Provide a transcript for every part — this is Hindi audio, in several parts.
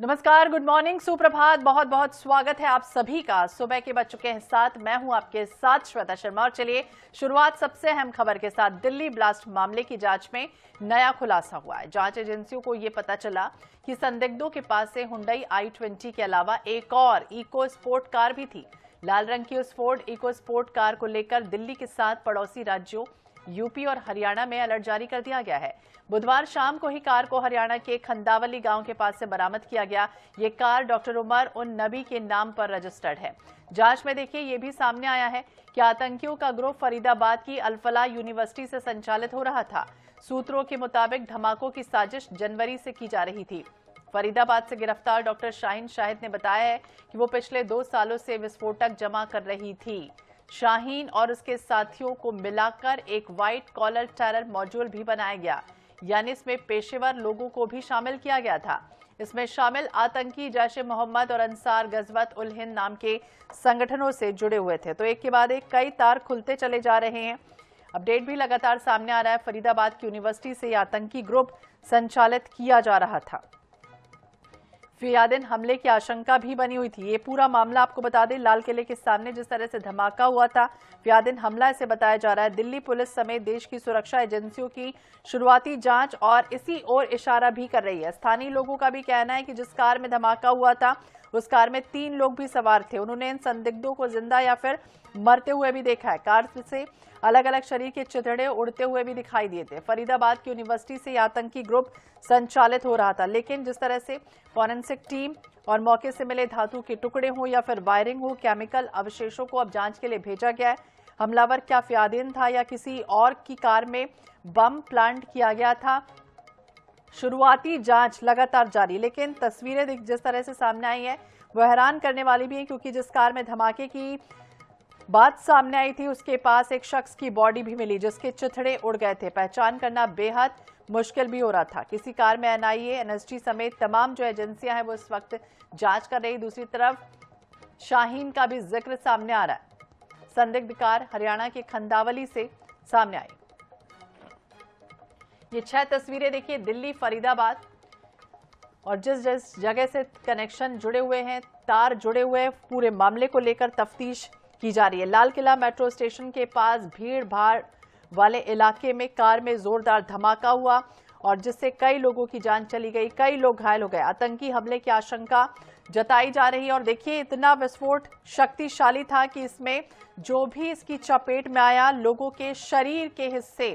नमस्कार, गुड मॉर्निंग, सुप्रभात, बहुत बहुत स्वागत है आप सभी का। सुबह के बज चुके हैं 7। मैं हूं आपके साथ श्वेता शर्मा और चलिए शुरुआत सबसे अहम खबर के साथ। दिल्ली ब्लास्ट मामले की जांच में नया खुलासा हुआ है। जांच एजेंसियों को यह पता चला कि संदिग्धों के पास से हुंडई i20 के अलावा एक और इको स्पोर्ट कार भी थी। लाल रंग की उस फोर्ड इको स्पोर्ट कार को लेकर दिल्ली के साथ पड़ोसी राज्यों यूपी और हरियाणा में अलर्ट जारी कर दिया गया है। बुधवार शाम को ही कार को हरियाणा के खंदावली गांव के पास से बरामद किया गया। ये कार डॉक्टर उमर उन नबी के नाम पर रजिस्टर्ड है। जांच में देखिए ये भी सामने आया है कि आतंकियों का ग्रुप फरीदाबाद की अल-फलाह यूनिवर्सिटी से संचालित हो रहा था। सूत्रों के मुताबिक धमाकों की साजिश जनवरी से की जा रही थी। फरीदाबाद से गिरफ्तार डॉक्टर शाहीन शाहिद ने बताया है कि वो पिछले 2 सालों से विस्फोटक जमा कर रही थी। शाहीन और उसके साथियों को मिलाकर एक व्हाइट कॉलर टेरर मॉड्यूल भी बनाया गया, यानी इसमें पेशेवर लोगों को भी शामिल किया गया था। इसमें शामिल आतंकी जैश-ए-मोहम्मद और अंसार गजवत उल हिंद नाम के संगठनों से जुड़े हुए थे। तो एक के बाद एक कई तार खुलते चले जा रहे हैं। अपडेट भी लगातार सामने आ रहा है। फरीदाबाद की यूनिवर्सिटी से आतंकी ग्रुप संचालित किया जा रहा था। फियादिन हमले की आशंका भी बनी हुई थी। ये पूरा मामला आपको बता दें, लाल किले के सामने जिस तरह से धमाका हुआ था, फियादिन हमला इसे बताया जा रहा है। दिल्ली पुलिस समेत देश की सुरक्षा एजेंसियों की शुरुआती जांच और इसी ओर इशारा भी कर रही है। स्थानीय लोगों का भी कहना है कि जिस कार में धमाका हुआ था उस कार में 3 लोग भी सवार थे। उन्होंने इन संदिग्धों को जिंदा या फिर मरते हुए भी देखा है। कार से अलग अलग शरीर के चिथड़े उड़ते हुए भी दिखाई दिए थे। फरीदाबाद की यूनिवर्सिटी से आतंकी ग्रुप संचालित हो रहा था, लेकिन जिस तरह से फॉरेंसिक टीम और मौके से मिले धातु के टुकड़े हों या फिर वायरिंग हो, केमिकल अवशेषों को अब जांच के लिए भेजा गया है। हमलावर क्या फियादिन था या किसी और की कार में बम प्लांट किया गया था, शुरुआती जांच लगातार जारी। लेकिन तस्वीरें जिस तरह से सामने आई है वो हैरान करने वाली भी है, क्योंकि जिस कार में धमाके की बात सामने आई थी उसके पास एक शख्स की बॉडी भी मिली जिसके चिथड़े उड़ गए थे। पहचान करना बेहद मुश्किल भी हो रहा था। किसी कार में एनआईए, एनएसजी समेत तमाम जो एजेंसियां हैं वो इस वक्त जांच कर रही। दूसरी तरफ शाहीन का भी जिक्र सामने आ रहा है। संदिग्ध कार हरियाणा के खंदावली से सामने आई। ये 6 तस्वीरें देखिए, दिल्ली फरीदाबाद, और जिस जगह से कनेक्शन जुड़े हुए हैं, तार जुड़े हुए हैं, पूरे मामले को लेकर तफ्तीश की जा रही है। लाल किला मेट्रो स्टेशन के पास भीड़ भाड़ वाले इलाके में कार में जोरदार धमाका हुआ और जिससे कई लोगों की जान चली गई, कई लोग घायल हो गए। आतंकी हमले की आशंका जताई जा रही है और देखिए इतना विस्फोट शक्तिशाली था कि इसमें जो भी इसकी चपेट में आया, लोगों के शरीर के हिस्से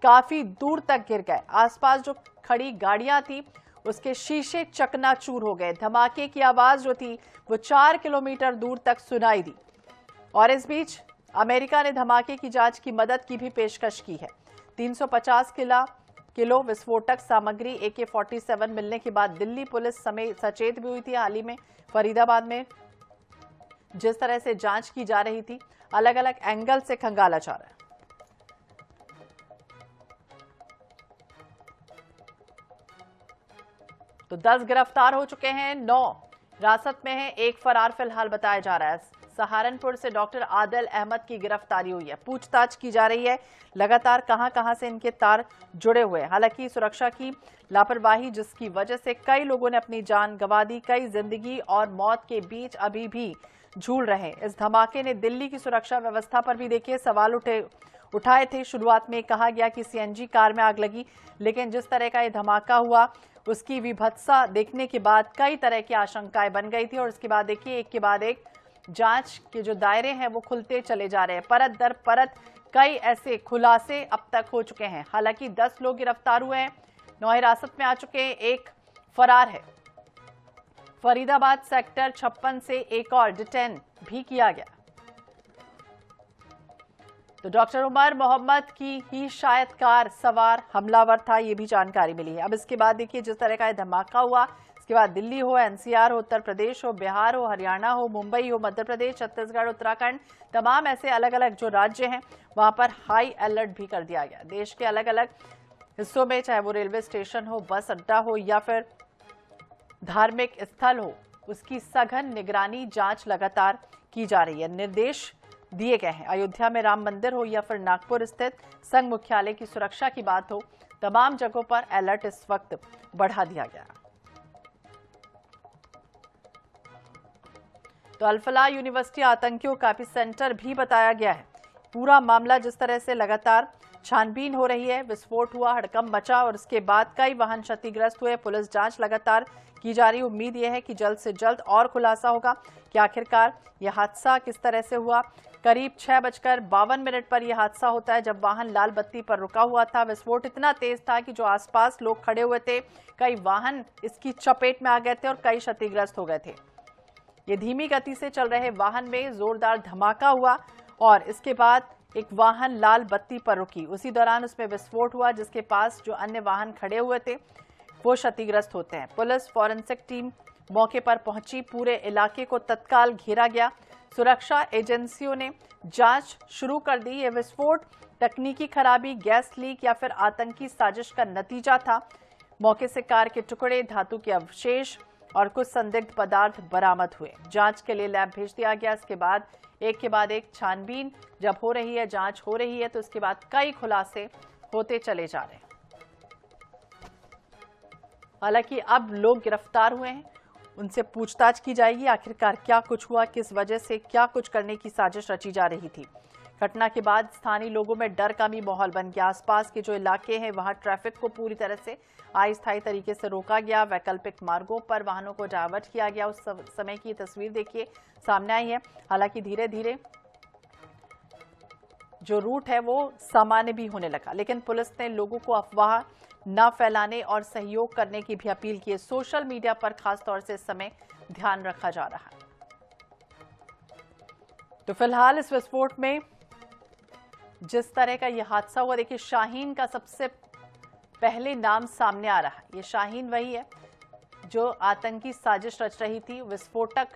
काफी दूर तक गिर गए। आसपास जो खड़ी गाड़ियां थी उसके शीशे चकनाचूर हो गए। धमाके की आवाज जो थी वो 4 किलोमीटर दूर तक सुनाई दी। और इस बीच अमेरिका ने धमाके की जांच की मदद की भी पेशकश की है। 350 किलो विस्फोटक सामग्री AK-47 मिलने के बाद दिल्ली पुलिस समेत सचेत भी हुई थी। हाल ही में फरीदाबाद में जिस तरह से जांच की जा रही थी, अलग अलग एंगल से खंगाला जा रहा है। तो 10 गिरफ्तार हो चुके हैं, 9 हिरासत में हैं, 1 फरार फिलहाल बताया जा रहा है। सहारनपुर से डॉक्टर आदिल अहमद की गिरफ्तारी हुई है। पूछताछ की जा रही है लगातार कहां से इनके तार जुड़े हुए हैं। हालांकि सुरक्षा की लापरवाही जिसकी वजह से कई लोगों ने अपनी जान गंवा दी, कई जिंदगी और मौत के बीच अभी भी झूल रहे। इस धमाके ने दिल्ली की सुरक्षा व्यवस्था पर भी देखिए सवाल उठाए थे। शुरुआत में कहा गया कि सीएनजी कार में आग लगी, लेकिन जिस तरह का ये धमाका हुआ उसकी विभत्सता देखने के बाद कई तरह की आशंकाएं बन गई थी। और उसके बाद देखिए एक के बाद एक जांच के जो दायरे हैं वो खुलते चले जा रहे हैं। परत दर परत कई ऐसे खुलासे अब तक हो चुके हैं। हालांकि 10 लोग गिरफ्तार हुए हैं, 9 हिरासत में आ चुके हैं, 1 फरार है। फरीदाबाद सेक्टर 56 से एक और डिटेन भी किया गया। तो डॉक्टर उमर मोहम्मद की ही शायद कार सवार हमलावर था, ये भी जानकारी मिली है। अब इसके बाद देखिए जिस तरह का धमाका हुआ, इसके बाद दिल्ली हो, एनसीआर हो, उत्तर प्रदेश हो, बिहार हो, हरियाणा हो, मुंबई हो, मध्य प्रदेश, छत्तीसगढ़, उत्तराखंड, तमाम ऐसे अलग अलग जो राज्य हैं वहां पर हाई अलर्ट भी कर दिया गया। देश के अलग अलग हिस्सों में, चाहे वो रेलवे स्टेशन हो, बस अड्डा हो या फिर धार्मिक स्थल हो, उसकी सघन निगरानी जांच लगातार की जा रही है। निर्देश दिए गए हैं। अयोध्या में राम मंदिर हो या फिर नागपुर स्थित संघ मुख्यालय की सुरक्षा की बात हो, तमाम जगहों पर अलर्ट इस वक्त बढ़ा दिया गया। तो अल-फलाह यूनिवर्सिटी आतंकियों का भी सेंटर भी बताया गया है। पूरा मामला जिस तरह से लगातार छानबीन हो रही है, विस्फोट हुआ, हड़कंप मचा और उसके बाद कई वाहन क्षतिग्रस्त हुए। पुलिस जांच लगातार की जा रही। उम्मीद यह है कि जल्द से जल्द और खुलासा होगा कि आखिरकार यह हादसा किस तरह से हुआ। करीब 6:52 पर यह हादसा होता है जब वाहन लाल बत्ती पर रुका हुआ था। विस्फोट इतना तेज था कि जो आसपास लोग खड़े हुए थे, कई वाहन इसकी चपेट में आ गए थे और कई क्षतिग्रस्त हो गए थे। ये धीमी गति से चल रहे वाहन में जोरदार धमाका हुआ और इसके बाद एक वाहन लाल बत्ती पर रुकी। उसी दौरान उसमें विस्फोट हुआ जिसके पास जो अन्य वाहन खड़े हुए थे वो क्षतिग्रस्त होते हैं। पुलिस फॉरेंसिक टीम मौके पर पहुंची। पूरे इलाके को तत्काल घेरा गया। सुरक्षा एजेंसियों ने जांच शुरू कर दी। ये विस्फोट तकनीकी खराबी, गैस लीक या फिर आतंकी साजिश का नतीजा था। मौके से कार के टुकड़े, धातु के अवशेष और कुछ संदिग्ध पदार्थ बरामद हुए। जांच के लिए लैब भेज दिया गया। इसके बाद एक के बाद एक छानबीन जब हो रही है, जांच हो रही है, तो इसके बाद कई खुलासे होते चले जा रहे हैं। हालांकि अब लोग गिरफ्तार हुए हैं, उनसे पूछताछ की जाएगी आखिरकार क्या कुछ हुआ, किस वजह से क्या कुछ करने की साजिश रची जा रही थी। घटना के बाद स्थानीय लोगों में डर का भी माहौल बन गया। आसपास के जो इलाके हैं वहां ट्रैफिक को पूरी तरह से अस्थायी तरीके से रोका गया। वैकल्पिक मार्गों पर वाहनों को डायवर्ट किया गया। उस समय की तस्वीर देखिए सामने आई है। हालांकि धीरे धीरे जो रूट है वो सामान्य भी होने लगा, लेकिन पुलिस ने लोगों को अफवाह न फैलाने और सहयोग करने की भी अपील की है। सोशल मीडिया पर खासतौर से इस समय ध्यान रखा जा रहा है। तो फिलहाल इस विस्फोट में जिस तरह का यह हादसा हुआ, देखिए शाहीन का सबसे पहले नाम सामने आ रहा है। ये शाहीन वही है जो आतंकी साजिश रच रही थी। विस्फोटक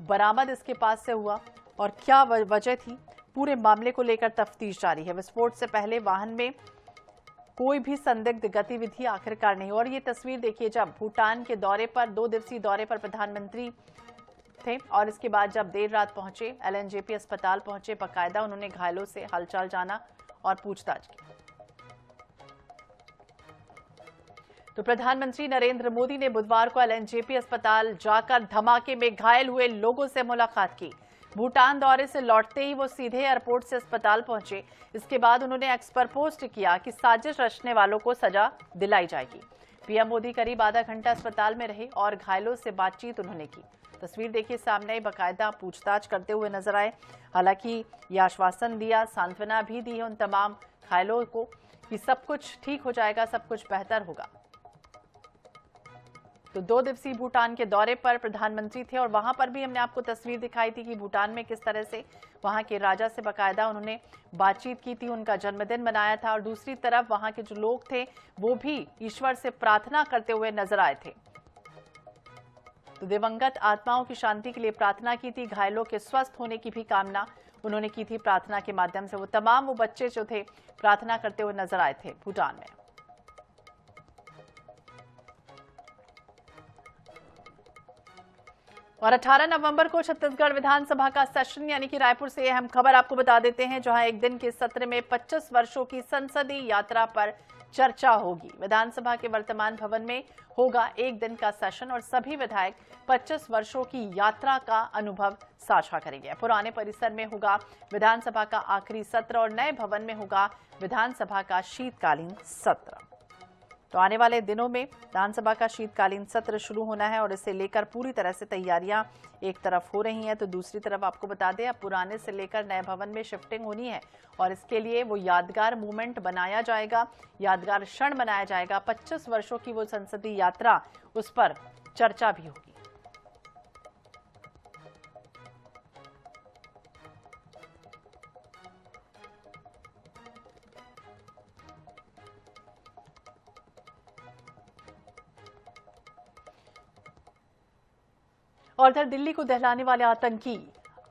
बरामद इसके पास से हुआ और क्या वजह थी, पूरे मामले को लेकर तफ्तीश जारी है। विस्फोट से पहले वाहन में कोई भी संदिग्ध गतिविधि आखिरकार नहीं। और ये तस्वीर देखिए जब भूटान के दौरे पर, 2 दिवसीय दौरे पर प्रधानमंत्री थे और इसके बाद जब देर रात पहुंचे, LNJP अस्पताल पहुंचे, बाकायदा उन्होंने घायलों से हालचाल जाना और पूछताछ की। तो प्रधानमंत्री नरेंद्र मोदी ने बुधवार को LNJP अस्पताल जाकर धमाके में घायल हुए लोगों से मुलाकात की। भूटान दौरे से लौटते ही वो सीधे एयरपोर्ट से अस्पताल पहुंचे। इसके बाद उन्होंने एक्स पर पोस्ट किया कि साजिश रचने वालों को सजा दिलाई जाएगी। पीएम मोदी करीब आधा घंटा अस्पताल में रहे और घायलों से बातचीत उन्होंने की। तस्वीर देखिए सामने, बाकायदा पूछताछ करते हुए नजर आए। हालांकि ये आश्वासन दिया, सांत्वना भी दी है उन तमाम घायलों को कि सब कुछ ठीक हो जाएगा, सब कुछ बेहतर होगा। तो 2 दिवसीय भूटान के दौरे पर प्रधानमंत्री थे और वहां पर भी हमने आपको तस्वीर दिखाई थी कि भूटान में किस तरह से वहां के राजा से बाकायदा उन्होंने बातचीत की थी, उनका जन्मदिन मनाया था। और दूसरी तरफ वहां के जो लोग थे वो भी ईश्वर से प्रार्थना करते हुए नजर आए थे। तो दिवंगत आत्माओं की शांति के लिए प्रार्थना की थी। घायलों के स्वस्थ होने की भी कामना उन्होंने की थी। प्रार्थना के माध्यम से वो बच्चे जो थे प्रार्थना करते हुए नजर आए थे भूटान में। और 18 नवंबर को छत्तीसगढ़ विधानसभा का सेशन, यानी कि रायपुर से अहम खबर आपको बता देते हैं, जहां एक दिन के सत्र में 25 वर्षों की संसदीय यात्रा पर चर्चा होगी। विधानसभा के वर्तमान भवन में होगा एक दिन का सेशन और सभी विधायक 25 वर्षों की यात्रा का अनुभव साझा करेंगे। पुराने परिसर में होगा विधानसभा का आखिरी सत्र और नए भवन में होगा विधानसभा का शीतकालीन सत्र। तो आने वाले दिनों में विधानसभा का शीतकालीन सत्र शुरू होना है और इसे लेकर पूरी तरह से तैयारियां एक तरफ हो रही हैं, तो दूसरी तरफ आपको बता दें अब पुराने से लेकर नए भवन में शिफ्टिंग होनी है और इसके लिए वो यादगार मोमेंट बनाया जाएगा, यादगार क्षण बनाया जाएगा। 25 वर्षों की वो संसदीय यात्रा, उस पर चर्चा भी होगी। और इधर दिल्ली को दहलाने वाले आतंकी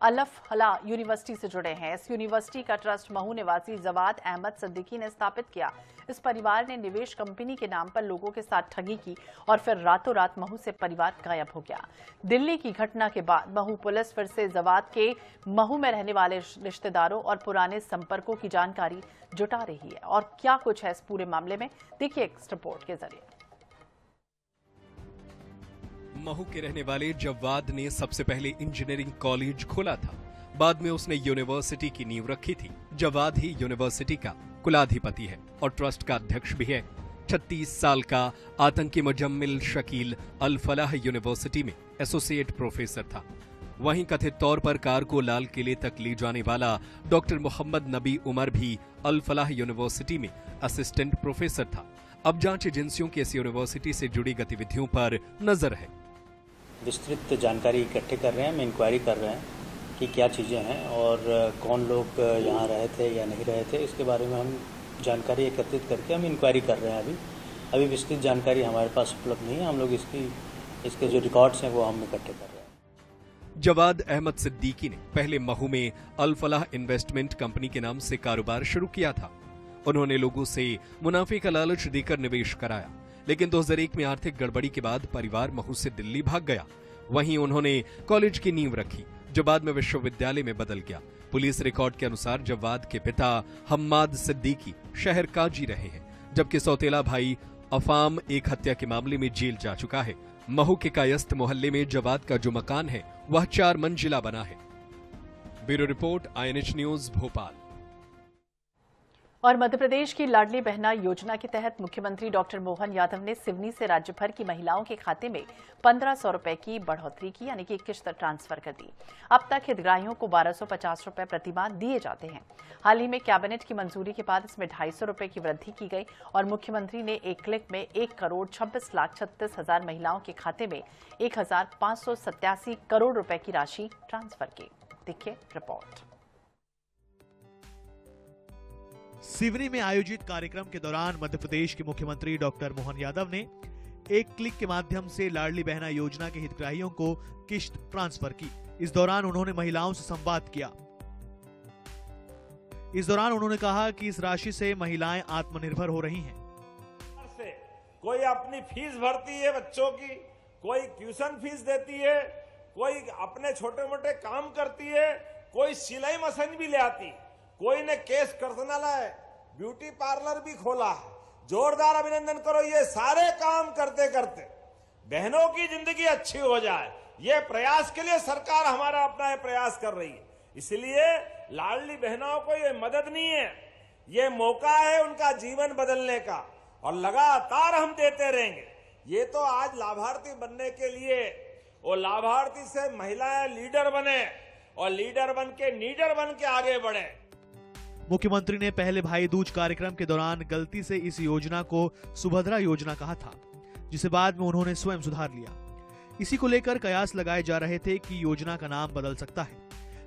अल-फलाह यूनिवर्सिटी से जुड़े हैं। इस यूनिवर्सिटी का ट्रस्ट महू निवासी जवाद अहमद सिद्दीकी ने स्थापित किया। इस परिवार ने निवेश कंपनी के नाम पर लोगों के साथ ठगी की और फिर रातों रात महू से परिवार गायब हो गया। दिल्ली की घटना के बाद महू पुलिस फिर से जवाद के महू में रहने वाले रिश्तेदारों और पुराने संपर्कों की जानकारी जुटा रही है। और क्या कुछ है इस पूरे मामले में, देखिए इस रिपोर्ट के जरिए। महू के रहने वाले जव्वाद ने सबसे पहले इंजीनियरिंग कॉलेज खोला था। बाद में उसने यूनिवर्सिटी की नींव रखी थी। जव्वाद ही यूनिवर्सिटी का कुलाधिपति है और ट्रस्ट का अध्यक्ष भी है। 36 साल का आतंकी मुजम्मिल शकील अल फलाह यूनिवर्सिटी में एसोसिएट प्रोफेसर था। वहीं कथित तौर पर कार को लाल किले तक ले जाने वाला डॉक्टर मोहम्मद नबी उमर भी अल फलाह यूनिवर्सिटी में असिस्टेंट प्रोफेसर था। अब जांच एजेंसियों की इस यूनिवर्सिटी से जुड़ी गतिविधियों पर नजर है। विस्तृत जानकारी इकट्ठे कर रहे हैं, हम इंक्वायरी कर रहे हैं कि क्या चीज़ें हैं और कौन लोग यहाँ रहे थे या नहीं रहे थे, इसके बारे में हम जानकारी एकत्रित करके हम इंक्वायरी कर रहे हैं। अभी विस्तृत जानकारी हमारे पास उपलब्ध नहीं है। हम लोग इसके जो रिकॉर्ड्स हैं वो हम इकट्ठे कर रहे हैं। जवाद अहमद सिद्दीकी ने पहले महू में अल फलाह इन्वेस्टमेंट कंपनी के नाम से कारोबार शुरू किया था। उन्होंने लोगों से मुनाफे का लालच देकर निवेश कराया, लेकिन 2001 में आर्थिक गड़बड़ी के बाद परिवार महू से दिल्ली भाग गया। वहीं उन्होंने कॉलेज की नींव रखी, जो बाद में विश्वविद्यालय में बदल गया। पुलिस रिकॉर्ड के अनुसार जव्वाद के पिता हम्माद सिद्दीकी शहर काजी रहे हैं, जबकि सौतेला भाई अफाम एक हत्या के मामले में जेल जा चुका है। महू के कायस्थ मोहल्ले में जवाद का जो मकान है वह 4 मंजिला बना है। Bureau report, INH news, Bhopal. और मध्य प्रदेश की लाडली बहना योजना के तहत मुख्यमंत्री डॉक्टर मोहन यादव ने सिवनी से राज्य भर की महिलाओं के खाते में 1500 रुपए की बढ़ोतरी की, यानी कि किश्त ट्रांसफर कर दी। अब तक हितग्राहियों को 1250 रुपए प्रतिमाह दिए जाते हैं। हाल ही में कैबिनेट की मंजूरी के बाद इसमें 250 रुपए की वृद्धि की गई और मुख्यमंत्री ने एक क्लिक में 1,26,36,000 महिलाओं के खाते में 1,587 करोड़ रुपए की राशि ट्रांसफर की। देखिए रिपोर्ट। सिवनी में आयोजित कार्यक्रम के दौरान मध्य प्रदेश के मुख्यमंत्री डॉक्टर मोहन यादव ने एक क्लिक के माध्यम से लाडली बहना योजना के हितग्राहियों को किश्त ट्रांसफर की। इस दौरान उन्होंने महिलाओं से संवाद किया। इस दौरान उन्होंने कहा कि इस राशि से महिलाएं आत्मनिर्भर हो रही हैं। कोई अपनी फीस भरती है बच्चों की, कोई ट्यूशन फीस देती है, कोई अपने छोटे मोटे काम करती है, कोई सिलाई मशीन भी ले आती, कोई ने केस कर्तनालय, ब्यूटी पार्लर भी खोला है। जोरदार अभिनंदन करो। ये सारे काम करते करते बहनों की जिंदगी अच्छी हो जाए, ये प्रयास के लिए सरकार हमारा अपना प्रयास कर रही है। इसलिए लाडली बहनों को ये मदद नहीं है, ये मौका है उनका जीवन बदलने का और लगातार हम देते रहेंगे। ये तो आज लाभार्थी बनने के लिए और लाभार्थी से महिलाएं लीडर बने और लीडर बन के नीडर बन के आगे बढ़े। मुख्यमंत्री ने पहले भाई दूज कार्यक्रम के दौरान गलती से इस योजना को सुभद्रा योजना कहा था, जिसे बाद में उन्होंने स्वयं सुधार लिया। इसी को लेकर कयास लगाए जा रहे थे कि योजना का नाम बदल सकता है,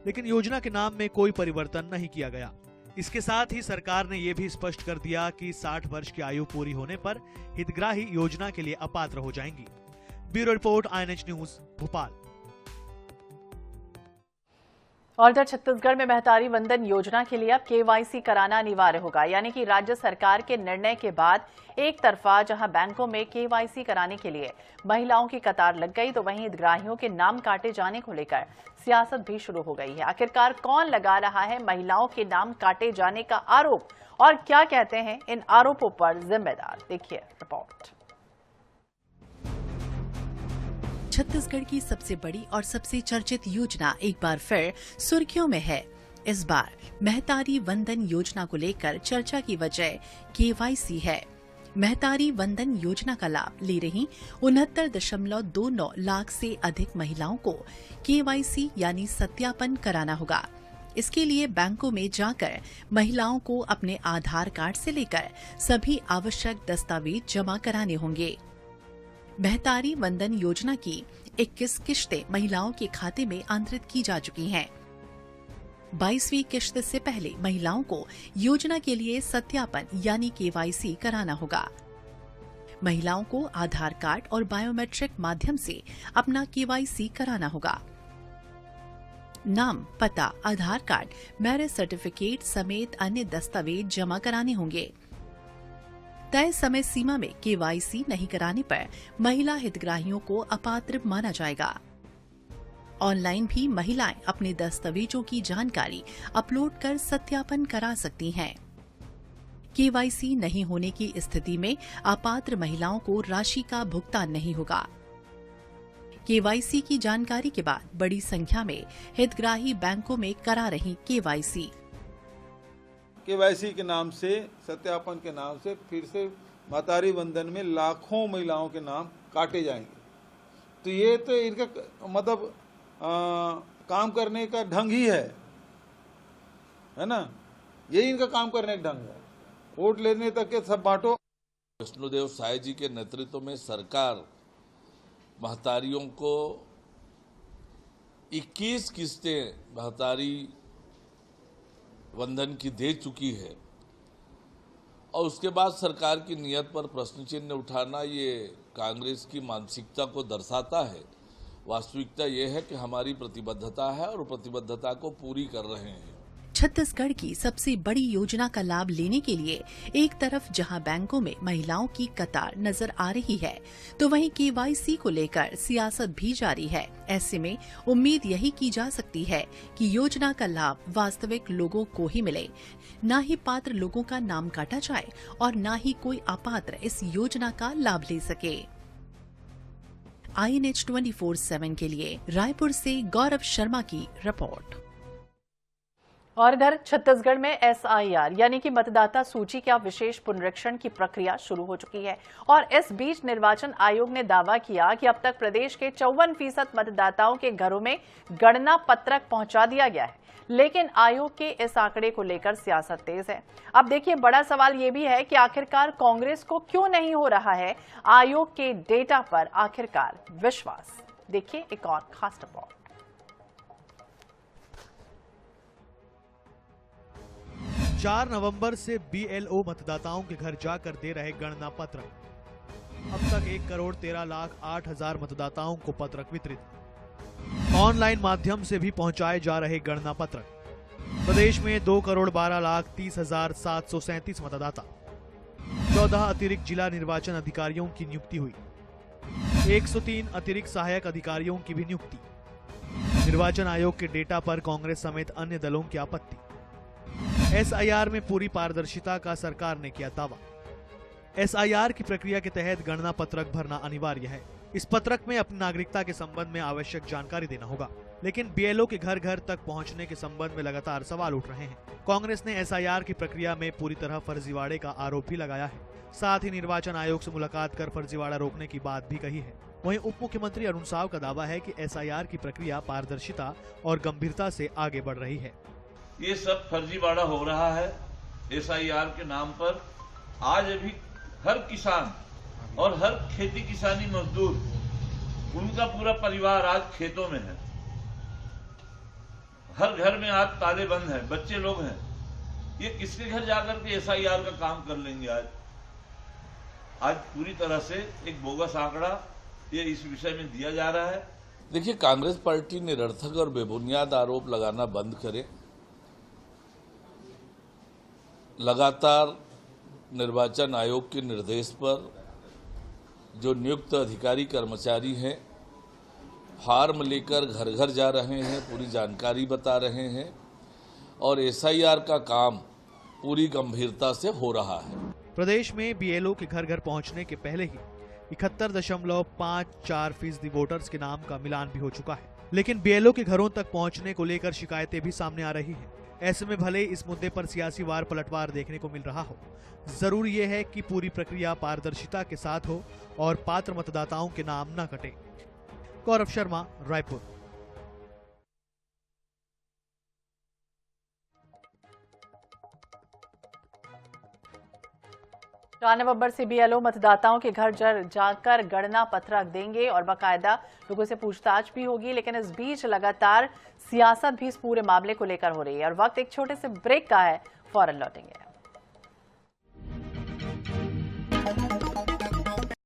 लेकिन योजना के नाम में कोई परिवर्तन नहीं किया गया। इसके साथ ही सरकार ने यह भी स्पष्ट कर दिया कि 60 वर्ष की आयु पूरी होने पर हितग्राही योजना के लिए अपात्र हो जाएंगी। Bureau report, INH news, Bhopal. और इधर छत्तीसगढ़ में महतारी वंदन योजना के लिए अब KYC कराना अनिवार्य होगा, यानी कि राज्य सरकार के निर्णय के बाद एक तरफा जहां बैंकों में KYC कराने के लिए महिलाओं की कतार लग गई, तो वहीं हितग्राहियों के नाम काटे जाने को लेकर सियासत भी शुरू हो गई है। आखिरकार कौन लगा रहा है महिलाओं के नाम काटे जाने का आरोप और क्या कहते हैं इन आरोपों पर जिम्मेदार? देखिए रिपोर्ट। छत्तीसगढ़ की सबसे बड़ी और सबसे चर्चित योजना एक बार फिर सुर्खियों में है। इस बार महतारी वंदन योजना को लेकर चर्चा की वजह KYC है। महतारी वंदन योजना का लाभ ले रही 69.29 लाख से अधिक महिलाओं को KYC यानी सत्यापन कराना होगा। इसके लिए बैंकों में जाकर महिलाओं को अपने आधार कार्ड से लेकर सभी आवश्यक दस्तावेज जमा कराने होंगे। महतारी वंदन योजना की 21 किश्तें महिलाओं के खाते में अंतरित की जा चुकी हैं। 22वीं किश्त से पहले महिलाओं को योजना के लिए सत्यापन यानी KYC कराना होगा। महिलाओं को आधार कार्ड और बायोमेट्रिक माध्यम से अपना KYC कराना होगा। नाम, पता, आधार कार्ड, मैरिज सर्टिफिकेट समेत अन्य दस्तावेज जमा कराने होंगे। तय समय सीमा में KYC नहीं कराने पर महिला हितग्राहियों को अपात्र माना जाएगा। ऑनलाइन भी महिलाएं अपने दस्तावेजों की जानकारी अपलोड कर सत्यापन करा सकती हैं। KYC नहीं होने की स्थिति में अपात्र महिलाओं को राशि का भुगतान नहीं होगा। केवाईसी की जानकारी के बाद बड़ी संख्या में हितग्राही बैंकों में करा रही केवाईसी। केवाईसी के नाम से, सत्यापन के नाम से फिर से महतारी वंदन में लाखों महिलाओं के नाम काटे जाएंगे। तो ये तो इनका मतलब काम करने का ढंग ही है ना। यही इनका काम करने का ढंग है, वोट लेने तक के सब बांटो। विष्णुदेव साय जी के नेतृत्व में सरकार महतारियों को 21 किस्तें महतारी वंदन की दे चुकी है और उसके बाद सरकार की नीयत पर प्रश्न चिन्ह उठाना ये कांग्रेस की मानसिकता को दर्शाता है। वास्तविकता ये है कि हमारी प्रतिबद्धता है और प्रतिबद्धता को पूरी कर रहे हैं। छत्तीसगढ़ की सबसे बड़ी योजना का लाभ लेने के लिए एक तरफ जहां बैंकों में महिलाओं की कतार नजर आ रही है, तो वहीं केवाईसी को लेकर सियासत भी जारी है। ऐसे में उम्मीद यही की जा सकती है कि योजना का लाभ वास्तविक लोगों को ही मिले, न ही पात्र लोगों का नाम काटा जाए और न ही कोई अपात्र इस योजना का लाभ ले सके। INH 24/7 के लिए रायपुर से गौरव शर्मा की रिपोर्ट। और इधर छत्तीसगढ़ में SIR यानी कि मतदाता सूची का विशेष पुनरीक्षण की प्रक्रिया शुरू हो चुकी है और इस बीच निर्वाचन आयोग ने दावा किया कि अब तक प्रदेश के 54% मतदाताओं के घरों में गणना पत्रक पहुंचा दिया गया है। लेकिन आयोग के इस आंकड़े को लेकर सियासत तेज है। अब देखिए, बड़ा सवाल ये भी है कि आखिरकार कांग्रेस को क्यों नहीं हो रहा है आयोग के डेटा पर आखिरकार विश्वास। देखिए एक और खास रिपोर्ट। 4 नवंबर से BLO मतदाताओं के घर जाकर दे रहे गणना पत्रक। अब तक 1,13,08,000 मतदाताओं को पत्रक वितरित। ऑनलाइन माध्यम से भी पहुंचाए जा रहे गणना पत्रक। प्रदेश में 2,12,30,737 मतदाता। 14 अतिरिक्त जिला निर्वाचन अधिकारियों की नियुक्ति हुई। 103 अतिरिक्त सहायक अधिकारियों की भी नियुक्ति। निर्वाचन आयोग के डेटा पर कांग्रेस समेत अन्य दलों की आपत्ति। SIR में पूरी पारदर्शिता का सरकार ने किया दावा। SIR की प्रक्रिया के तहत गणना पत्रक भरना अनिवार्य है। इस पत्रक में अपनी नागरिकता के संबंध में आवश्यक जानकारी देना होगा, लेकिन BLO के घर घर तक पहुंचने के संबंध में लगातार सवाल उठ रहे हैं। कांग्रेस ने SIR की प्रक्रिया में पूरी तरह फर्जीवाड़े का आरोप भी लगाया है। साथ ही निर्वाचन आयोग से मुलाकात कर फर्जीवाड़ा रोकने की बात भी कही है। वहीं उप मुख्यमंत्री अरुण साव का दावा है कि SIR की प्रक्रिया पारदर्शिता और गंभीरता से आगे बढ़ रही है। ये सब फर्जीवाड़ा हो रहा है SIR के नाम पर। आज अभी हर किसान और हर खेती किसानी मजदूर, उनका पूरा परिवार आज खेतों में है। हर घर में आज ताले बंद हैं, बच्चे लोग हैं। ये किसके घर जाकर के SIR का काम कर लेंगे? आज पूरी तरह से एक बोगस आंकड़ा ये इस विषय में दिया जा रहा है। देखिए, कांग्रेस पार्टी निरर्थक और बेबुनियाद आरोप लगाना बंद करे। लगातार निर्वाचन आयोग के निर्देश पर जो नियुक्त अधिकारी कर्मचारी हैं, फार्म लेकर घर घर जा रहे हैं, पूरी जानकारी बता रहे हैं और SIR का काम पूरी गंभीरता से हो रहा है। प्रदेश में BLO के घर घर पहुंचने के पहले ही 71.54% वोटर्स के नाम का मिलान भी हो चुका है। लेकिन BLO के घरों तक पहुंचने को लेकर शिकायतें भी सामने आ रही हैं। ऐसे में भले इस मुद्दे पर सियासी वार पलटवार देखने को मिल रहा हो, जरूरी यह है कि पूरी प्रक्रिया पारदर्शिता के साथ हो और पात्र मतदाताओं के नाम न कटे। गौरव शर्मा, रायपुर। 4 नवंबर से BLO मतदाताओं के घर जाकर गणना पत्रक देंगे और बाकायदा लोगों से पूछताछ भी होगी। लेकिन इस बीच लगातार सियासत भी इस पूरे मामले को लेकर हो रही है और वक्त एक छोटे से ब्रेक का है, फौरन लौटेंगे।